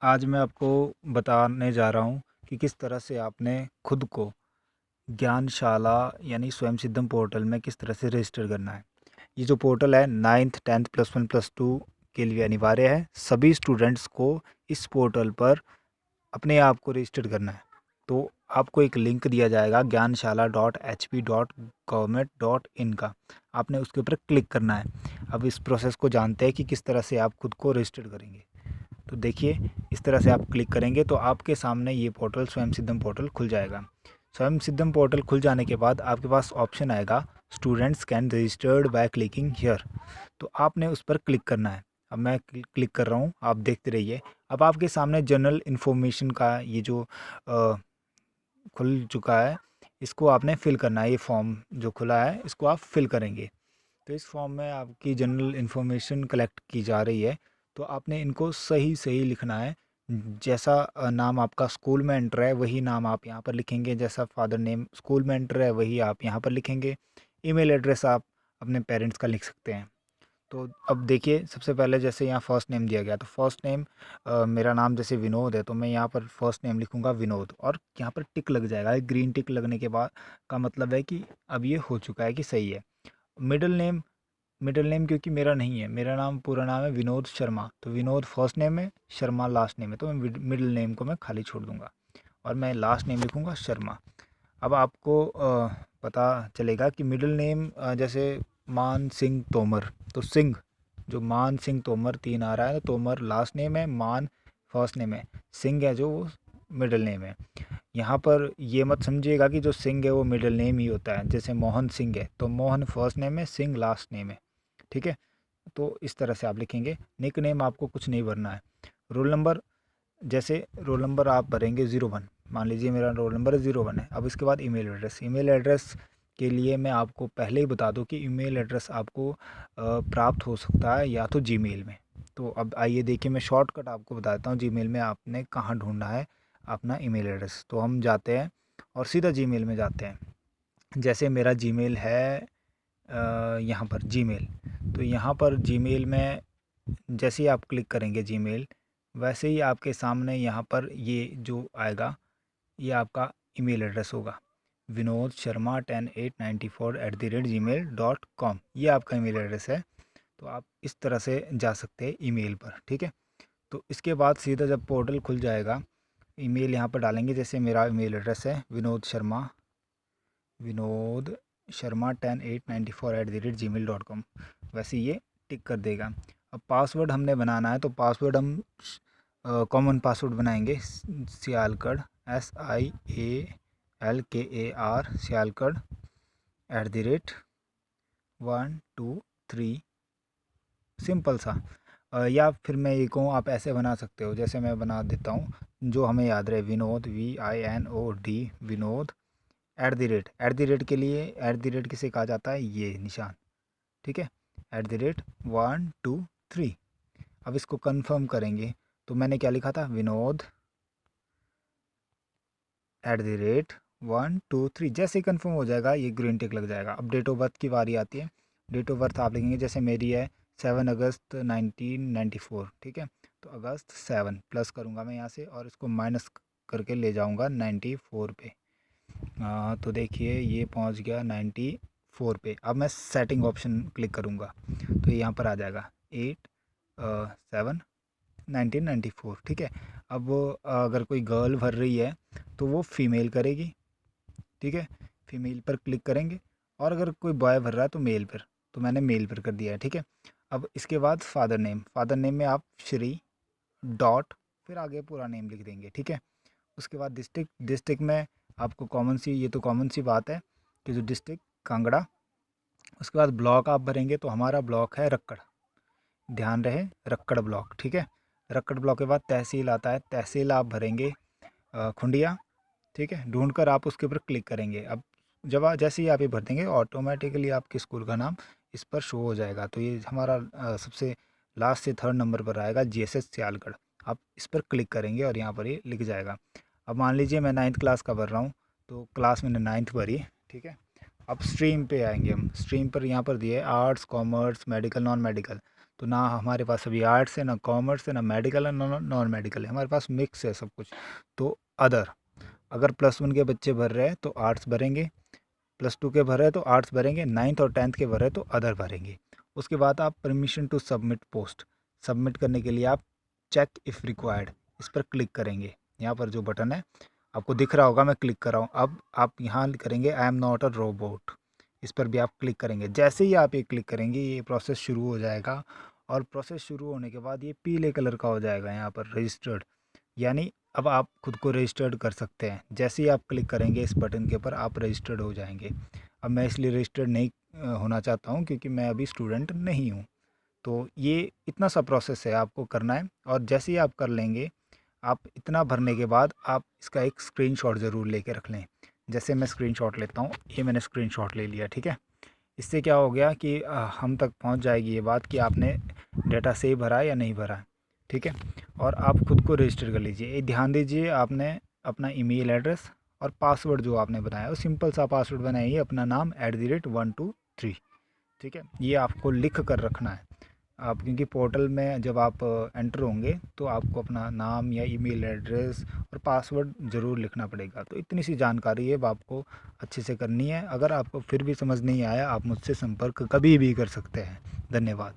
आज मैं आपको बताने जा रहा हूँ कि किस तरह से आपने खुद को ज्ञानशाला यानी स्वयं सिद्धम पोर्टल में किस तरह से रजिस्टर करना है। ये जो पोर्टल है 9th 10th +1 +2 के लिए अनिवार्य है। सभी स्टूडेंट्स को इस पोर्टल पर अपने आप को रजिस्टर करना है। तो आपको एक लिंक दिया जाएगा gyanashala.hp.government.in का। आपने उसके ऊपर क्लिक करना है। अब इस प्रोसेस को जानते हैं कि किस तरह से आप खुद को रजिस्टर करेंगे। तो देखिए, इस तरह से आप क्लिक करेंगे तो आपके सामने ये पोर्टल स्वयं सिद्धम पोर्टल खुल जाएगा। स्वयं सिद्धम पोर्टल खुल जाने के बाद आपके पास ऑप्शन आएगा students can registered by clicking here. तो आपने उस पर क्लिक करना है। अब मैं क्लिक कर रहा हूँ, आप देखते रहिए। अब आपके सामने जनरल इन्फॉर्मेशन का ये जो खुल चुका है, इसको आपने फिल करना है। ये फॉर्म जो खुला है इसको आप फिल करेंगे। तो इस फॉर्म में आपकी जनरल इन्फॉर्मेशन कलेक्ट की जा रही है। तो आपने इनको सही सही लिखना है। जैसा नाम आपका स्कूल में एंटर है वही नाम आप यहाँ पर लिखेंगे। जैसा फादर नेम स्कूल में एंटर है वही आप यहाँ पर लिखेंगे। ईमेल एड्रेस आप अपने पेरेंट्स का लिख सकते हैं। तो अब देखिए, सबसे पहले जैसे यहाँ फ़र्स्ट नेम दिया गया तो फ़र्स्ट नेम मेरा नाम जैसे विनोद है तो मैं यहाँ पर फ़र्स्ट नेम लिखूँगा विनोद, और यहाँ पर टिक लग जाएगा। एक ग्रीन टिक लगने के बाद का मतलब है कि अब ये हो चुका है कि सही है। मिडिल नेम क्योंकि मेरा नहीं है, मेरा नाम पूरा नाम है विनोद शर्मा, तो विनोद फर्स्ट नेम है, शर्मा लास्ट नेम है, तो मैं मिडिल नेम को मैं खाली छोड़ दूंगा और मैं लास्ट नेम लिखूंगा शर्मा। अब आपको पता चलेगा कि मिडिल नेम जैसे मान सिंह तोमर, तो सिंह जो मान सिंह तोमर 3 आ रहा है, तो तोमर लास्ट नेम है, मान फर्स्ट नेम है, सिंह है जो वो मिडिल नेम है। यहाँ पर ये मत समझिएगा कि जो सिंह है वो मिडिल नेम ही होता है। जैसे मोहन सिंह है तो मोहन फर्स्ट नेम है, सिंह लास्ट नेम है। ठीक है, तो इस तरह से आप लिखेंगे। निक नेम आपको कुछ नहीं भरना है। रोल नंबर, जैसे रोल नंबर आप भरेंगे 01, मान लीजिए मेरा रोल नंबर 01 है। अब इसके बाद ईमेल एड्रेस, ईमेल एड्रेस के लिए मैं आपको पहले ही बता दूं कि ईमेल एड्रेस आपको प्राप्त हो सकता है या तो जीमेल में। तो अब आइए देखिए, मैं शॉर्टकट आपको बताता हूँ जीमेल में आपने कहाँ ढूंढना है अपना ईमेल एड्रेस। तो हम जाते हैं और सीधा जीमेल में जाते हैं। जैसे मेरा जीमेल है यहाँ पर जीमेल, तो यहाँ पर जीमेल में जैसे ही आप क्लिक करेंगे जीमेल, वैसे ही आपके सामने यहाँ पर ये जो आएगा ये आपका ईमेल एड्रेस होगा, विनोद शर्मा 10894@gmail.com। ये आपका ईमेल एड्रेस है। तो आप इस तरह से जा सकते हैं ईमेल पर। ठीक है, तो इसके बाद सीधा जब पोर्टल खुल जाएगा, ईमेल यहाँ पर डालेंगे। जैसे मेरा ईमेल एड्रेस है विनोद शर्मा 10894@gmail.com, वैसे ये टिक कर देगा। अब पासवर्ड हमने बनाना है, तो पासवर्ड हम कॉमन पासवर्ड बनाएंगे। सियालकड़ SIALKAR सियालकड़ @123, सिंपल सा। या फिर मैं ये कहूँ आप ऐसे बना सकते हो, जैसे मैं बना देता हूँ जो हमें याद रहे, Vinod VINOD Vinod at the rate के लिए एट द रेट किसे कहा जाता है, ये निशान। ठीक है, @123। अब इसको कंफर्म करेंगे, तो मैंने क्या लिखा था, विनोद @123। जैसे ही कंफर्म हो जाएगा ये ग्रीन टिक लग जाएगा। अब डेट ऑफ बर्थ की बारी आती है। डेट ऑफ बर्थ आप लिखेंगे, जैसे मेरी है 7 अगस्त 1994। ठीक है, तो अगस्त 7 प्लस करूँगा मैं यहाँ से और इसको माइनस करके ले जाऊँगा 94 पे। तो देखिए ये पहुंच गया 94 पे। अब मैं सेटिंग ऑप्शन क्लिक करूंगा तो ये यहाँ पर आ जाएगा 8/7/1994। ठीक है, अब अगर कोई गर्ल भर रही है तो वो फीमेल करेगी। ठीक है, फीमेल पर क्लिक करेंगे, और अगर कोई बॉय भर रहा है तो मेल पर, तो मैंने मेल पर कर दिया है। ठीक है, अब इसके बाद फादर नेम में आप श्री डॉट फिर आगे पूरा नेम लिख देंगे। ठीक है, उसके बाद डिस्ट्रिक्ट में आपको कॉमन सी, ये तो कॉमन सी बात है कि जो डिस्ट्रिक्ट कांगड़ा। उसके बाद ब्लॉक आप भरेंगे, तो हमारा ब्लॉक है रक्कड़, ध्यान रहे रक्कड़ ब्लॉक। ठीक है, रक्कड़ ब्लॉक के बाद तहसील आता है, तहसील आप भरेंगे खुंडिया। ठीक है, ढूंढ कर आप उसके ऊपर क्लिक करेंगे। अब जैसे ही आप ये भर देंगे ऑटोमेटिकली आपके स्कूल का नाम इस पर शो हो जाएगा। तो ये हमारा सबसे लास्ट से थर्ड नंबर पर आएगा, GSS सियालगढ़। आप इस पर क्लिक करेंगे और यहाँ पर ये लिख जाएगा। अब मान लीजिए मैं 9th क्लास का भर रहा हूँ, तो क्लास मैंने 9th भरी। ठीक है, अब स्ट्रीम पे आएंगे हम। स्ट्रीम पर यहाँ पर दिए arts, commerce, medical, non medical. तो ना हमारे पास अभी आर्ट्स है, ना कॉमर्स है, ना मेडिकल है, ना नॉन मेडिकल है, हमारे पास मिक्स है सब कुछ। तो अदर, अगर +1 के बच्चे भर रहे हैं तो आर्ट्स भरेंगे, +2 के भर रहे हैं तो आर्ट्स भरेंगे, 9th और 10th के भर रहे हैं तो अदर भरेंगे। उसके बाद आप permission to submit post, submit करने के लिए आप चेक इफ़ रिक्वायर्ड इस पर क्लिक करेंगे। यहाँ पर जो बटन है आपको दिख रहा होगा, मैं क्लिक कर रहा हूँ। अब आप यहाँ करेंगे I am not a robot, इस पर भी आप क्लिक करेंगे। जैसे ही आप ये क्लिक करेंगे ये प्रोसेस शुरू हो जाएगा, और प्रोसेस शुरू होने के बाद ये पीले कलर का हो जाएगा यहाँ पर रजिस्टर्ड, यानी अब आप खुद को रजिस्टर्ड कर सकते हैं। जैसे ही आप क्लिक करेंगे इस बटन के ऊपर आप रजिस्टर्ड हो जाएंगे। अब मैं इसलिए रजिस्टर्ड नहीं होना चाहता हूँ क्योंकि मैं अभी स्टूडेंट नहीं हूँ। तो ये इतना सा प्रोसेस है आपको करना है, और जैसे ही आप कर लेंगे, आप इतना भरने के बाद आप इसका एक स्क्रीनशॉट ज़रूर लेके रख लें। जैसे मैं स्क्रीनशॉट लेता हूँ, ये मैंने स्क्रीनशॉट ले लिया, ठीक है। इससे क्या हो गया कि हम तक पहुँच जाएगी ये बात कि आपने डेटा सही भरा है या नहीं भरा है, ठीक है। और आप खुद को रजिस्टर कर लीजिए। ये ध्यान दीजिए, आपने अपना ईमेल एड्रेस और पासवर्ड जो आपने बनाया वो सिंपल सा पासवर्ड बनाइए, अपना नाम @123, ठीक है। ये आपको लिख कर रखना है आप, क्योंकि पोर्टल में जब आप एंटर होंगे तो आपको अपना नाम या ईमेल एड्रेस और पासवर्ड ज़रूर लिखना पड़ेगा। तो इतनी सी जानकारी है, वो आपको अच्छे से करनी है। अगर आपको फिर भी समझ नहीं आया, आप मुझसे संपर्क कभी भी कर सकते हैं। धन्यवाद।